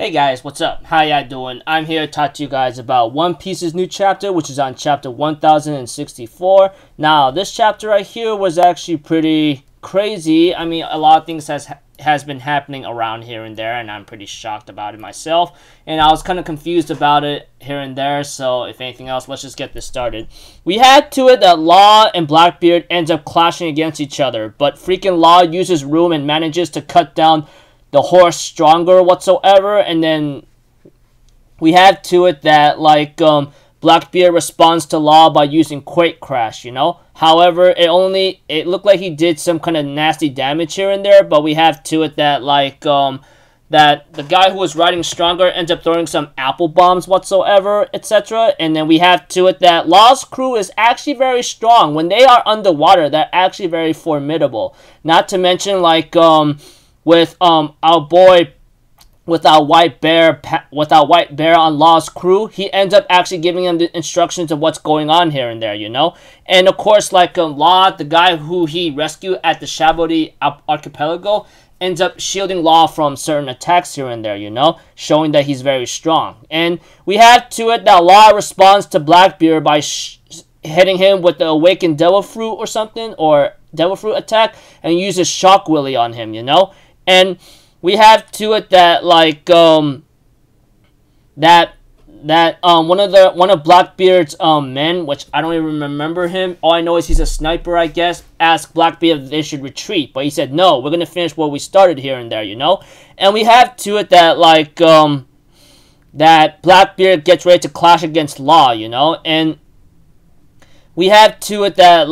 Hey guys, what's up? How y'all doing? I'm here to talk to you guys about One Piece's new chapter, which is on chapter 1064. Now, this chapter right here was actually pretty crazy. I mean, a lot of things has been happening around here and there, and I'm pretty shocked about it myself. And I was kind of confused about it here and there, so if anything else, let's just get this started. We had to it that Law and Blackbeard ends up clashing against each other, but freaking Law uses room and manages to cut down the horse stronger whatsoever, and then we have to it that Blackbeard responds to Law by using Quake Crash, you know. However, it looked like he did some kind of nasty damage here and there, but we have to it that that the guy who was riding stronger ends up throwing some apple bombs whatsoever, etc. And then we have to it that Law's crew is actually very strong. When they are underwater, they're actually very formidable. Not to mention with our boy, with our white bear on Law's crew, he ends up actually giving him the instructions of what's going on here and there, you know. And of course, Law, the guy who he rescued at the Shabody archipelago, ends up shielding Law from certain attacks here and there, you know, showing that he's very strong. And we have to it that Law responds to Blackbeard by hitting him with the awakened devil fruit or something, or devil fruit attack, and uses shock willy on him, you know. And we have to it that one of Blackbeard's men, which I don't even remember him. All I know is he's a sniper, I guess, asked Blackbeard if they should retreat, but he said no, we're gonna finish what we started here and there, you know. And we have to it that that Blackbeard gets ready to clash against Law, you know. And we have to it that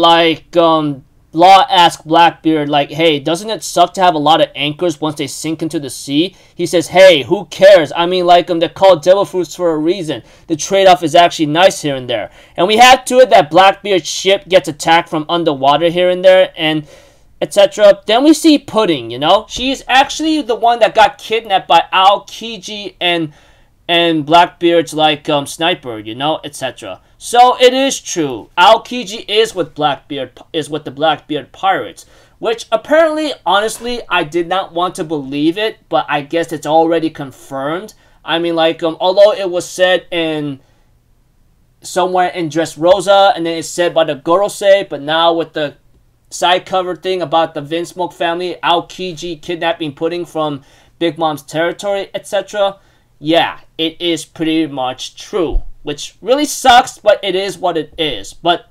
Law asks Blackbeard, hey, doesn't it suck to have a lot of anchors once they sink into the sea? He says, hey, who cares? I mean, they're called devil fruits for a reason. The trade-off is actually nice here and there. And we have to it that Blackbeard's ship gets attacked from underwater here and there, and etc. Then we see Pudding, you know? She's actually the one that got kidnapped by Aokiji and Blackbeard's sniper, you know, etc. So it is true. Aokiji is with the Blackbeard pirates, which apparently, honestly, I did not want to believe it, but I guess it's already confirmed. I mean, although it was said in somewhere in Dressrosa, and then it's said by the Gorosei, but now with the side cover thing about the Vinsmoke family, Aokiji kidnapping Pudding from Big Mom's territory, etc. Yeah, it is pretty much true, which really sucks, but it is what it is. But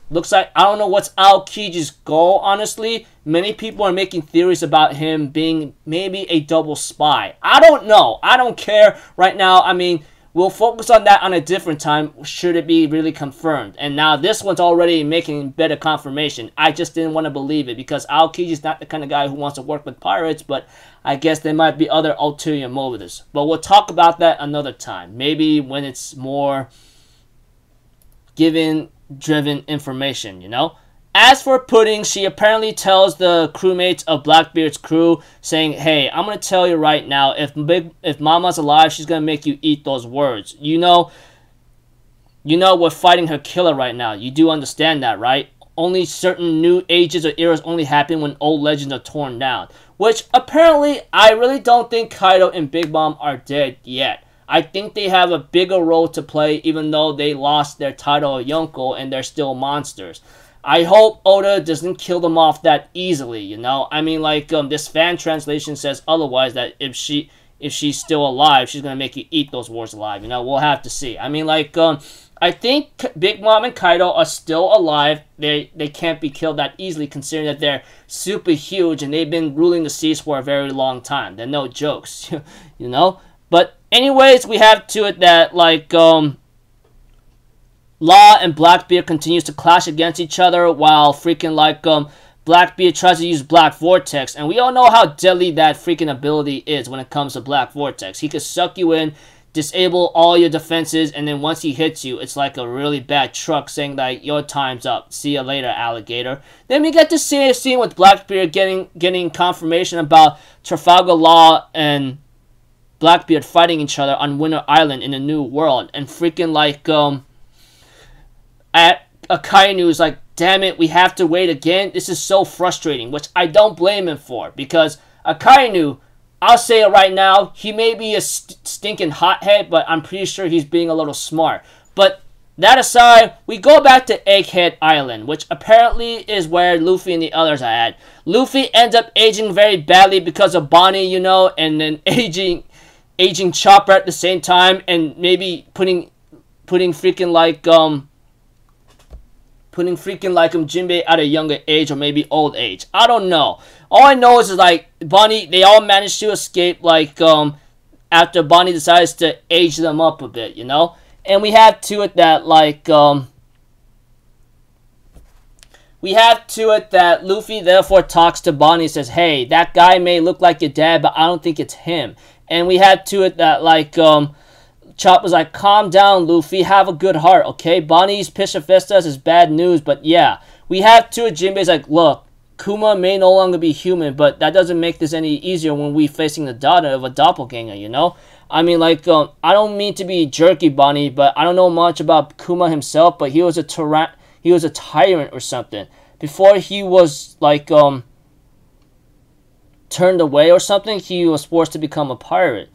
looks like, I don't know what's Aokiji's goal, honestly. Many people are making theories about him being maybe a double spy. I don't know. I don't care right now. I mean, we'll focus on that on a different time, should it be really confirmed. And now this one's already making better confirmation. I just didn't want to believe it, because Aokiji's not the kind of guy who wants to work with pirates, but I guess there might be other ulterior motives. But we'll talk about that another time. Maybe when it's more given-driven information, you know? As for Pudding, she apparently tells the crewmates of Blackbeard's crew, saying, hey, I'm going to tell you right now, if Mama's alive, she's going to make you eat those words. You know we're fighting her killer right now. You do understand that, right? Only certain new ages or eras only happen when old legends are torn down. Which, apparently, I really don't think Kaido and Big Mom are dead yet. I think they have a bigger role to play, even though they lost their title of Yonko and they're still monsters. I hope Oda doesn't kill them off that easily, you know? I mean, this fan translation says otherwise, that if she's still alive, she's gonna make you eat those words alive, you know? We'll have to see. I mean, I think Big Mom and Kaido are still alive. They can't be killed that easily, considering that they're super huge and they've been ruling the seas for a very long time. They're no jokes, you know? But anyways, we have to it that, Law and Blackbeard continues to clash against each other, while freaking Blackbeard tries to use Black Vortex, and we all know how deadly that freaking ability is when it comes to Black Vortex. He could suck you in, disable all your defenses, and then once he hits you, it's like a really bad truck saying your time's up. See you later, alligator. Then we get to see a scene with Blackbeard getting confirmation about Trafalgar Law and Blackbeard fighting each other on Winter Island in a new world, and freaking Akainu's like, damn it, we have to wait again. This is so frustrating, which I don't blame him for, because Akainu, I'll say it right now. He may be a stinking hothead, but I'm pretty sure he's being a little smart. But that aside, we go back to Egghead Island, which apparently is where Luffy and the others are at. Luffy ends up aging very badly because of Bonnie, you know, and then aging Chopper at the same time, and maybe putting freaking like Jinbei at a younger age, or maybe old age. I don't know. All I know is like Bonnie, they all managed to escape like after Bonnie decides to age them up a bit, you know. And we have to it that like Luffy therefore talks to Bonnie and says, hey, that guy may look like your dad, but I don't think it's him. And we had to it that like Chopper's like, calm down, Luffy, have a good heart, okay? Bonnie's Pishafistas is bad news, but yeah. We have to it, Jinbei's like, look, Kuma may no longer be human, but that doesn't make this any easier when we facing the daughter of a doppelganger, you know? I mean, like, I don't mean to be jerky, Bonnie, but I don't know much about Kuma himself, but he was a tyrant or something. Before he was, like, turned away or something, he was forced to become a pirate.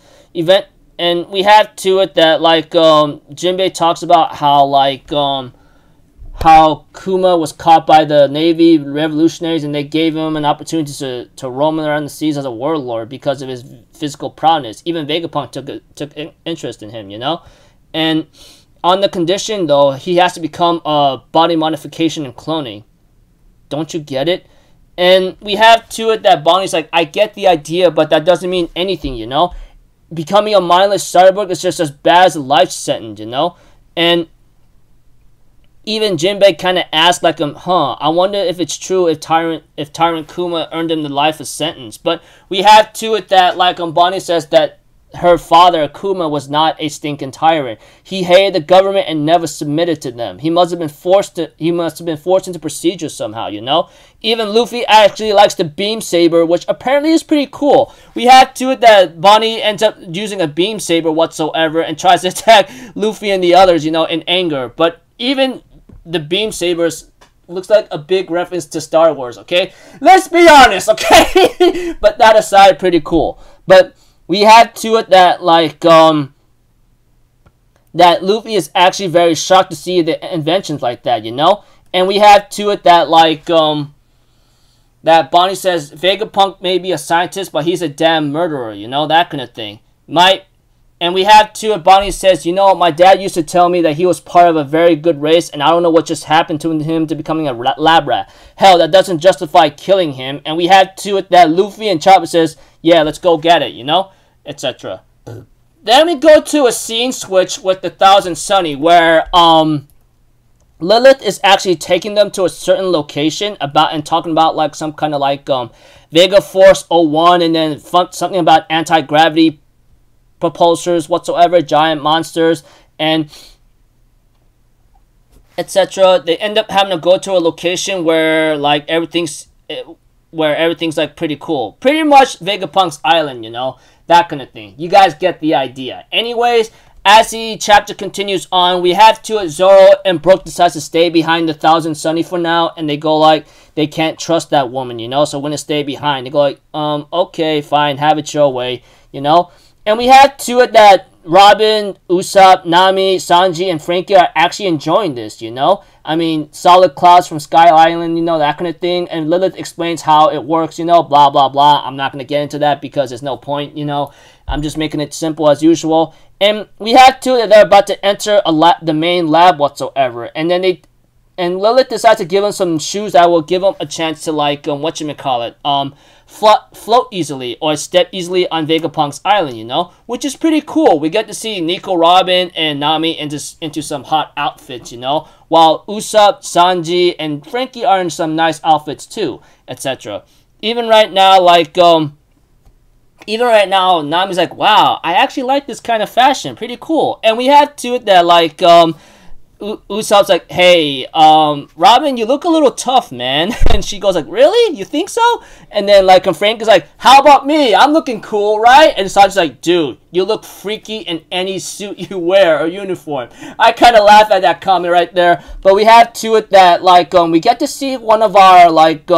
And we have to it that, like, Jinbei talks about how, like, how Kuma was caught by the Navy revolutionaries and they gave him an opportunity to roam around the seas as a warlord because of his physical prowess. Even Vegapunk took interest in him, you know? And on the condition, though, he has to become a body modification and cloning. Don't you get it? And we have to it that Bonnie's like, I get the idea, but that doesn't mean anything, you know? Becoming a mindless cyborg is just as bad as a life sentence, you know? And even Jinbei kind of asked like, I wonder if it's true if Tyrant Kuma earned him the life sentence. But we have to it that like Bonnie says that her father Kuma was not a stinking tyrant. He hated the government and never submitted to them. He must have been forced into procedure somehow, you know. Even Luffy actually likes the beam saber, which apparently is pretty cool. We have to it that Bonnie ends up using a beam saber whatsoever and tries to attack Luffy and the others, you know, in anger. But even the beam sabers looks like a big reference to Star Wars, okay? Let's be honest, okay? But that aside, pretty cool. But we had to it that, like, that Luffy is actually very shocked to see the inventions like that, you know? And we had to it that, like, that Bonnie says, Vegapunk may be a scientist, but he's a damn murderer, you know? That kind of thing. And we have to it, Bonnie says, you know, my dad used to tell me that he was part of a very good race, and I don't know what just happened to him to becoming a lab rat. Hell, that doesn't justify killing him. And we have to it that Luffy and Chopper says, yeah, let's go get it, you know? Etc. Then we go to a scene switch with the Thousand Sunny, where, Lilith is actually taking them to a certain location and talking about, like, some kind of, like, Vega Force 01, and then something about anti-gravity propulsors whatsoever, giant monsters, and etc. They end up having to go to a location where like everything's like pretty cool. Pretty much Vegapunk's island, you know, that kind of thing. You guys get the idea. Anyways, as the chapter continues on, we have to Zoro and Brook decides to stay behind the Thousand Sunny for now, and they go like they can't trust that woman, you know, so we're gonna stay behind. They go like, okay, fine, have it your way, you know. And we had to it that Robin, Usopp, Nami, Sanji, and Frankie are actually enjoying this, you know? I mean, solid clouds from Sky Island, you know, that kind of thing. And Lilith explains how it works, you know, blah, blah, blah. I'm not going to get into that because there's no point, you know. I'm just making it simple as usual. And we had to that they're about to enter the main lab whatsoever. And then Lilith decides to give them some shoes that will give them a chance to, like, float easily or step easily on Vegapunk's island, you know, which is pretty cool. We get to see Nico, Robin, and Nami into some hot outfits, you know, while Usopp, Sanji, and Frankie are in some nice outfits too, etc. Even right now, Nami's like, wow, I actually like this kind of fashion, pretty cool. And we had to it that, like, Usopp's like, hey, Robin, you look a little tough, man. And she goes like, really? You think so? And then, like, Frank is like, how about me? I'm looking cool, right? And Sanji's like, dude, you look freaky in any suit you wear or uniform. I kind of laugh at that comment right there. But we have to it that, like, we get to see one of our, like,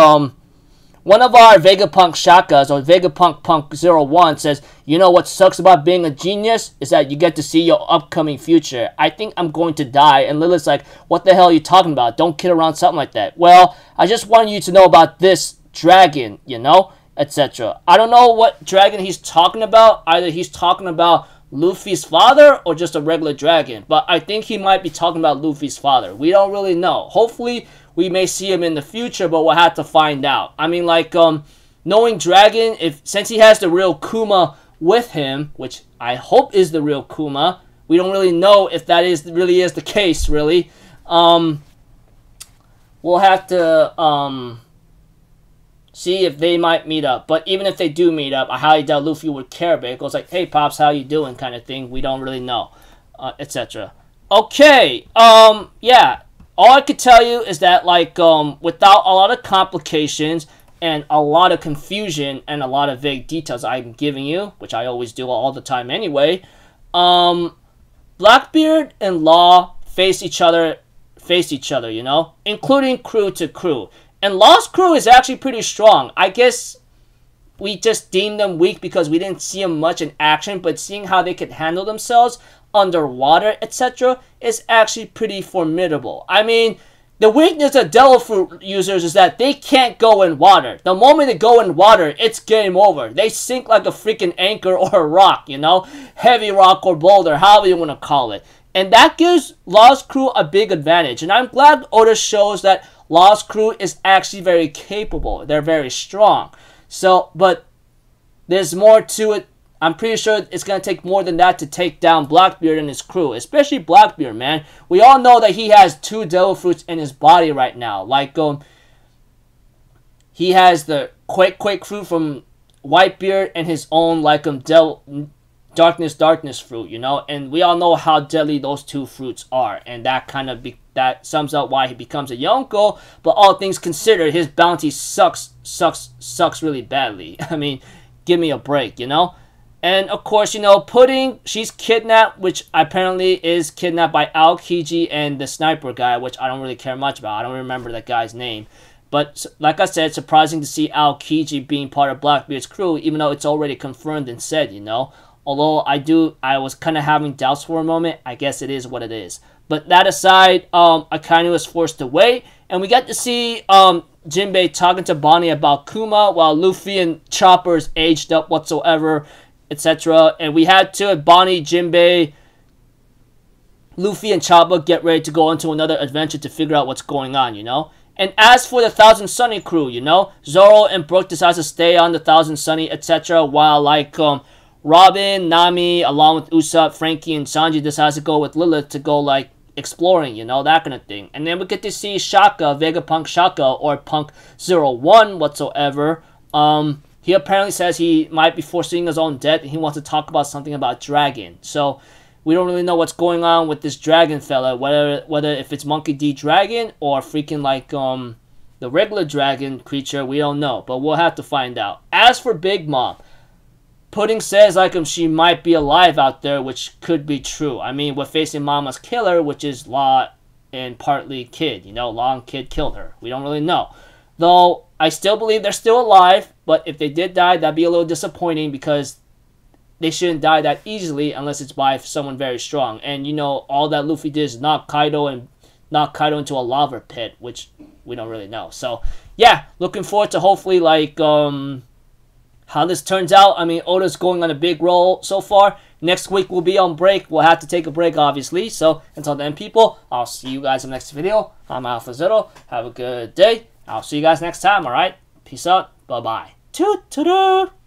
one of our Vegapunk Shakas, or Vegapunk Punk 01 says, you know what sucks about being a genius? Is that you get to see your upcoming future. I think I'm going to die. And Lilith's like, what the hell are you talking about? Don't kid around something like that. Well, I just wanted you to know about this dragon, you know, etc. I don't know what dragon he's talking about. Either he's talking about Luffy's father or just a regular dragon. But I think he might be talking about Luffy's father. We don't really know. Hopefully, we may see him in the future, but we'll have to find out. I mean, like, knowing Dragon, since he has the real Kuma with him, which I hope is the real Kuma, we don't really know if that really is the case, really. We'll have to see if they might meet up. But even if they do meet up, I highly doubt Luffy would care. But it goes like, hey, Pops, how you doing, kind of thing. We don't really know, etc. Okay, yeah. All I could tell you is that, like, without a lot of complications and a lot of confusion and a lot of vague details I'm giving you, which I always do all the time anyway, Blackbeard and Law face each other, you know, including crew to crew. And Law's crew is actually pretty strong. I guess we just deemed them weak because we didn't see them much in action, but seeing how they could handle themselves underwater, etc., is actually pretty formidable. I mean, the weakness of Devil Fruit users is that they can't go in water. The moment they go in water, it's game over. They sink like a freaking anchor or a rock, you know? Heavy rock or boulder, however you want to call it. And that gives Law's crew a big advantage. And I'm glad Oda shows that Law's crew is actually very capable. They're very strong. So, but there's more to it. I'm pretty sure it's going to take more than that to take down Blackbeard and his crew. Especially Blackbeard, man. We all know that he has 2 Devil Fruits in his body right now. Like, he has the Quake Fruit from Whitebeard and his own, like, Darkness Fruit, you know? And we all know how deadly those 2 fruits are. And that kind of, that sums up why he becomes a Yonko. But all things considered, his bounty sucks really badly. I mean, give me a break, you know? And, of course, you know, Pudding, she's kidnapped, which apparently is kidnapped by Aokiji and the sniper guy, which I don't really care much about. I don't remember that guy's name. But, like I said, surprising to see Aokiji being part of Blackbeard's crew, even though it's already confirmed and said, you know. Although I was kind of having doubts for a moment, I guess it is what it is. But that aside, Akainu was forced to wait, and we got to see Jinbei talking to Bonnie about Kuma, while Luffy and Chopper's aged up whatsoever, etc. And we had to Bonnie, Jinbei, Luffy, and Chopper get ready to go into another adventure to figure out what's going on, you know. And as for the Thousand Sunny crew, you know, Zoro and Brook decides to stay on the Thousand Sunny, etc. While, like, Robin, Nami, along with Usopp, Frankie, and Sanji decides to go with Lilith to go, like, exploring, you know, that kind of thing. And then we get to see Shaka, Vegapunk Shaka, or Punk 01 whatsoever. He apparently says he might be foreseeing his own death, and he wants to talk about something about Dragon. So, we don't really know what's going on with this Dragon fella, whether if it's Monkey D. Dragon, or freaking, like, the regular dragon creature, we don't know. But we'll have to find out. As for Big Mom, Pudding says, like, she might be alive out there, which could be true. I mean, we're facing Mama's killer, which is Law and partly Kid. You know, Law and Kid killed her. We don't really know. Though, I still believe they're still alive, but if they did die, that'd be a little disappointing because they shouldn't die that easily unless it's by someone very strong. And, you know, all that Luffy did is knock Kaido into a lava pit, which we don't really know. So, yeah, looking forward to hopefully, like, how this turns out. I mean, Oda's going on a big roll so far. Next week we'll be on break. We'll have to take a break, obviously. So, until then, people, I'll see you guys in the next video. I'm Alpha Zero. Have a good day. I'll see you guys next time, alright? Peace out. Bye-bye. Toot-toot-toot.